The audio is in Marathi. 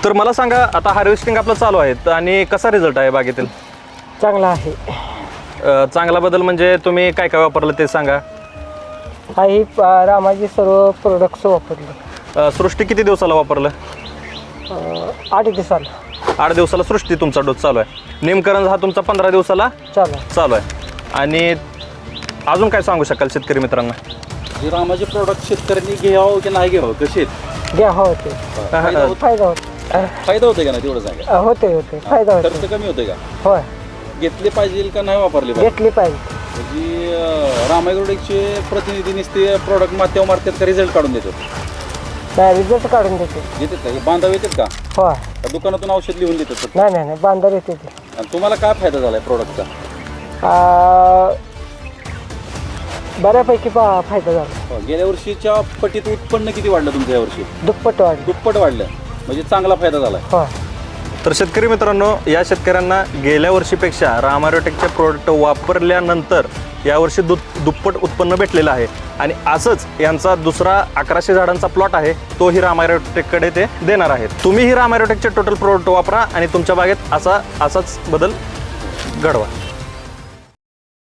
तर मला सांगा, आता हार्वेस्टिंग आपलं चालू आहे आणि कसा रिझल्ट आहे बागेतील? चांगला आहे. चांगला बदल म्हणजे तुम्ही काय काय वापरलं ते सांगा. काही रामाची सर्व प्रोडक्ट्स वापरले. सृष्टी किती दिवसाला वापरलं? 8 दिवसाला 8 दिवसाला सृष्टी तुमचा डोस चालू आहे. नेमकरण हा तुमचा 15 दिवसाला चालू आहे. आणि अजून काय सांगू शकाल शेतकरी मित्रांना? जे रामाचे प्रोडक्ट शेतकऱ्यांनी घ्यावं की नाही घ्यावं, कसे आहेत? घ्या होते. फायदा होतो. फायदा होते का नाही तेवढं सांगा. होते फायदा होतो. खर्च कमी होते का? होय, घेतले पाहिजे का नाही वापरले पाहिजे? घेतली पाहिजे. म्हणजे रामायग्रोडेकचे प्रतिनिधी नुसते प्रोडक्ट माथ्यावर मारतात का रिझल्ट काढून देतात? नाही, रिझल्ट काढून देते. देतात का? बांधाव येतात का? होय. का दुकानातून औषध लिहून देतात? नाही बांधर येते ते. आणि तुम्हाला काय फायदा झाला आहे प्रोडक्टचा? बऱ्यापैकी फायदा झाला. गेल्या वर्षीच्या पटीत उत्पन्न किती वाढलं तुमचं यावर्षी? दुप्पट वाढली. दुप्पट वाढलं, म्हणजे चांगला फायदा झाला आहे. होय. तर शेतकरी मित्रांनो, या शेतकऱ्यांना गेल्या वर्षीपेक्षा रामायग्रोटेकचे प्रोडक्ट वापरल्यानंतर यावर्षी दुप्पट उत्पन्न भेटलेलं आहे. आणि असंच यांचा दुसरा 1100 झाडांचा प्लॉट आहे, तोही रामायग्रोटेककडे ते देणार आहेत. तुम्हीही रामायग्रोटेकचे टोटल प्रोडक्ट वापरा आणि तुमच्या बागेत असाच बदल घडवा.